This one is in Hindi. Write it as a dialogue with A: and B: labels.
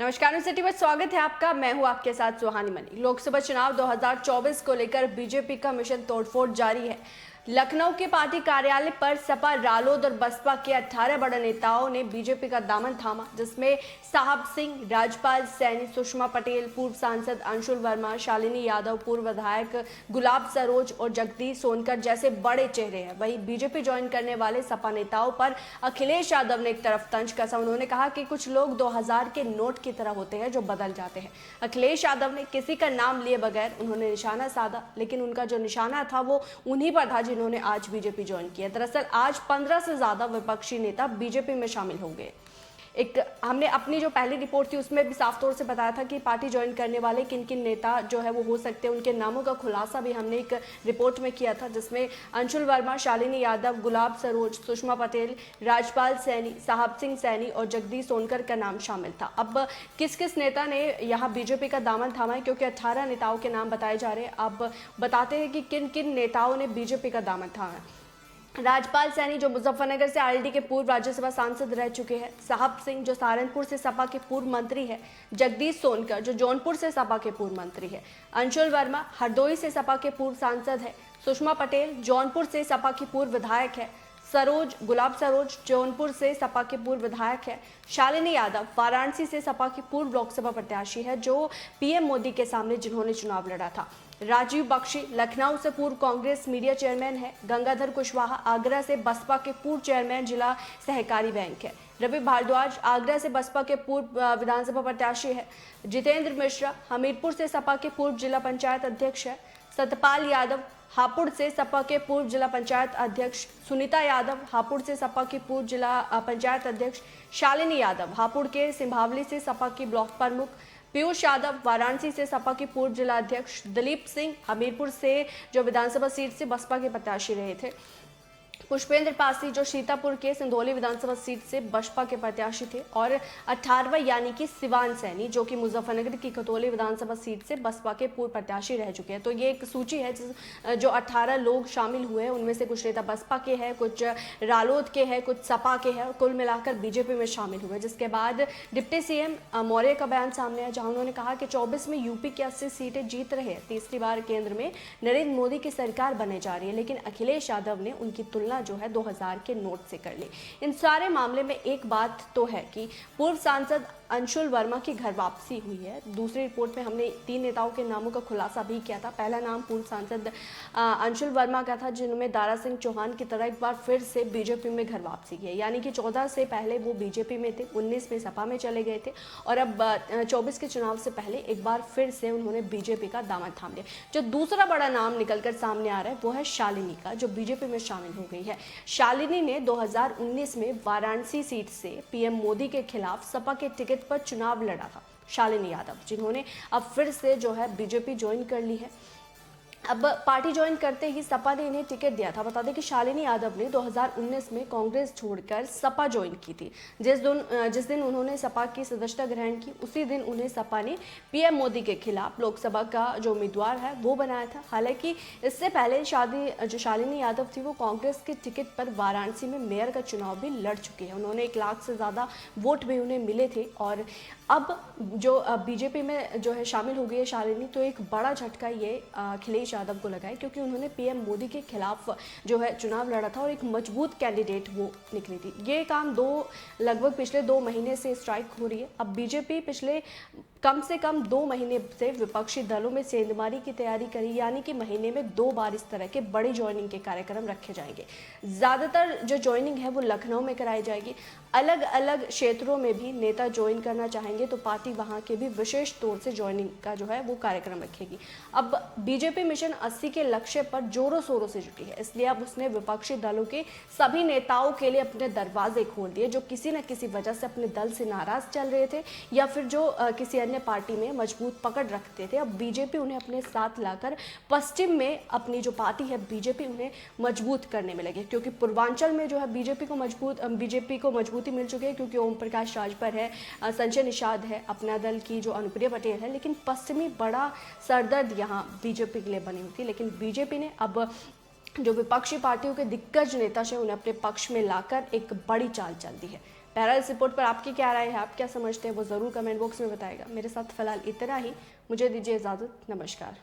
A: नमस्कार, न्यूज़ सिटी में स्वागत है आपका। मैं हूं आपके साथ सुहानी मनी। लोकसभा चुनाव 2024 को लेकर बीजेपी का मिशन तोड़फोड़ जारी है। लखनऊ के पार्टी कार्यालय पर सपा, रालोद और बसपा के 18 बड़े नेताओं ने बीजेपी का दामन थामा, जिसमें साहब सिंह, राजपाल सैनी, सुषमा पटेल, पूर्व सांसद अंशुल वर्मा, शालिनी यादव, पूर्व विधायक गुलाब सरोज और जगदीश सोनकर जैसे बड़े चेहरे हैं। वहीं बीजेपी ज्वाइन करने वाले सपा नेताओं पर अखिलेश यादव ने एक तरफ तंज कसा। उन्होंने कहा कि कुछ लोग 2000 के नोट की तरह होते हैं जो बदल जाते हैं। अखिलेश यादव ने किसी का नाम लिए बगैर उन्होंने निशाना साधा, लेकिन उनका जो निशाना था वो उन्हीं पर था जिन्होंने आज बीजेपी ज्वाइन किया। दरअसल आज 15 से ज्यादा विपक्षी नेता बीजेपी में शामिल हो गए। हमने अपनी जो पहली रिपोर्ट थी उसमें भी साफ तौर से बताया था कि पार्टी ज्वाइन करने वाले किन किन नेता जो है वो हो सकते हैं। उनके नामों का खुलासा भी हमने एक रिपोर्ट में किया था, जिसमें अंशुल वर्मा, शालिनी यादव, गुलाब सरोज, सुषमा पटेल, राजपाल सैनी, साहब सिंह सैनी और जगदीश सोनकर का नाम शामिल था। अब किस किस नेता ने यहाँ बीजेपी का दामन थामा है, क्योंकि 18 नेताओं के नाम बताए जा रहे हैं। अब बताते हैं कि किन किन नेताओं ने बीजेपी का दामन थामा है। राजपाल सैनी जो मुजफ्फरनगर से आरएलडी के पूर्व राज्यसभा सांसद रह चुके हैं, साहब सिंह जो सहारनपुर से सपा के पूर्व मंत्री है, जगदीश सोनकर जो जौनपुर से सपा के पूर्व मंत्री है, अंशुल वर्मा हरदोई से सपा के पूर्व सांसद है, सुषमा पटेल जौनपुर से सपा की पूर्व विधायक है, गुलाब सरोज जौनपुर से सपा के पूर्व विधायक है, शालिनी यादव वाराणसी से सपा की पूर्व लोकसभा प्रत्याशी है जो पीएम मोदी के सामने जिन्होंने चुनाव लड़ा था, राजीव बख्शी लखनऊ से पूर्व कांग्रेस मीडिया चेयरमैन है, गंगाधर कुशवाहा आगरा से बसपा के पूर्व चेयरमैन जिला सहकारी बैंक है, रवि भारद्वाज आगरा से बसपा के पूर्व विधानसभा प्रत्याशी है, जितेंद्र मिश्रा हमीरपुर से सपा के पूर्व जिला पंचायत अध्यक्ष है, सतपाल यादव हापुड़ से सपा के पूर्व जिला पंचायत अध्यक्ष, सुनीता यादव हापुड़ से सपा की पूर्व जिला पंचायत अध्यक्ष, शालिनी यादव हापुड़ के सिंभावली से सपा की ब्लॉक प्रमुख, पीयूष यादव वाराणसी से सपा की पूर्व जिला अध्यक्ष, दिलीप सिंह हमीरपुर से जो विधानसभा सीट से बसपा के प्रत्याशी रहे थे, पुष्पेंद्र पासी जो सीतापुर के सिंधौली विधानसभा सीट से बसपा के प्रत्याशी थे, और 18वां यानी कि सिवान सैनी जो कि मुजफ्फरनगर की खतौली विधानसभा सीट से बसपा के पूर्व प्रत्याशी रह चुके हैं। तो ये एक सूची है जो 18 लोग शामिल हुए हैं। उनमें से कुछ नेता बसपा के हैं, कुछ रालोद के हैं, कुछ सपा के हैं, और कुल मिलाकर बीजेपी में शामिल हुए। जिसके बाद डिप्टी सीएम मौर्य का बयान सामने आया, जहां उन्होंने कहा कि 24 में यूपी की 80 सीटें जीत रहे हैं, तीसरी बार केंद्र में नरेंद्र मोदी की सरकार बनने जा रही है, लेकिन अखिलेश यादव ने उनकी तुलना जो है 2000 के नोट से कर ली। इन सारे मामले में एक बात तो है कि पूर्व सांसद अंशुल वर्मा की घर वापसी हुई है। दूसरी रिपोर्ट में हमने 3 नेताओं के नामों का खुलासा भी किया था। पहला नाम पूर्व सांसद अंशुल वर्मा का था, जिन्होंने दारा सिंह चौहान की तरह एक बार फिर से बीजेपी में घर वापसी की है। यानी कि 14 से पहले वो बीजेपी में थे, 19 में सपा में चले गए थे, और अब 24 के चुनाव से पहले एक बार फिर से उन्होंने बीजेपी का दामन थाम लिया। जो दूसरा बड़ा नाम निकलकर सामने आ रहा है वो है शालिनी का, जो बीजेपी में शामिल हो गई है। शालिनी ने 2019 में वाराणसी सीट से पीएम मोदी के खिलाफ सपा के टिकट पर चुनाव लड़ा था। शालिनी यादव जिन्होंने अब फिर से जो है बीजेपी ज्वाइन कर ली है। अब पार्टी ज्वाइन करते ही सपा ने इन्हें टिकट दिया था। बता दें कि शालिनी यादव ने 2019 में कांग्रेस छोड़कर सपा ज्वाइन की थी। जिस दिन उन्होंने सपा की सदस्यता ग्रहण की, उसी दिन उन्हें सपा ने पीएम मोदी के खिलाफ लोकसभा का जो उम्मीदवार है वो बनाया था। हालांकि इससे पहले जो शालिनी यादव थी वो कांग्रेस के टिकट पर वाराणसी में मेयर का चुनाव भी लड़ चुकी है। उन्होंने 1 लाख से ज़्यादा वोट भी उन्हें मिले थे, और अब जो बीजेपी में जो है शामिल हो गई है शालिनी, तो एक बड़ा झटका ये अखिलेश यादव को लगा है, क्योंकि उन्होंने पीएम मोदी के खिलाफ जो है चुनाव लड़ा था और एक मजबूत कैंडिडेट वो निकली थी। ये काम लगभग पिछले 2 महीने से स्ट्राइक हो रही है। अब बीजेपी पिछले कम से कम 2 महीने से विपक्षी दलों में सेंधमारी की तैयारी करी, यानी कि महीने में 2 बार इस तरह के बड़ी ज्वाइनिंग के कार्यक्रम रखे जाएंगे। ज़्यादातर जो ज्वाइनिंग है वो लखनऊ में कराई जाएगी। अलग अलग क्षेत्रों में भी नेता ज्वाइन करना चाहेंगे तो पार्टी वहां के भी विशेष तौर से ज्वाइनिंग का जो है वो कार्यक्रम रखेगी। अब बीजेपी मिशन 80 के लक्ष्य पर जोरों शोरों से जुटी है, इसलिए अब उसने विपक्षी दलों के सभी नेताओं के लिए अपने दरवाजे खोल दिए, जो किसी न किसी वजह से अपने दल से नाराज चल रहे थे या फिर जो किसी अन्य पार्टी में मजबूत पकड़ रखते थे। अब बीजेपी उन्हें अपने साथ लाकर पश्चिम में अपनी जो पार्टी है बीजेपी उन्हें मजबूत करने में लगे, क्योंकि पूर्वांचल में जो है बीजेपी को मजबूती मिल चुकी है, क्योंकि ओम प्रकाश राजभर है, संजय निषाद है, अपना दल की जो अनुप्रिया पटेल है। लेकिन पश्चिमी बड़ा सरदर्द यहाँ बीजेपी के लिए बनी हुई थी, लेकिन बीजेपी ने अब जो विपक्षी पार्टियों के दिग्गज नेता है उन्हें अपने पक्ष में लाकर एक बड़ी चाल चल दी है। बहरहाल इस रिपोर्ट पर आपकी क्या राय है, आप क्या समझते हैं, वो ज़रूर कमेंट बॉक्स में बताएगा। मेरे साथ फिलहाल इतना ही, मुझे दीजिए इजाज़त, नमस्कार।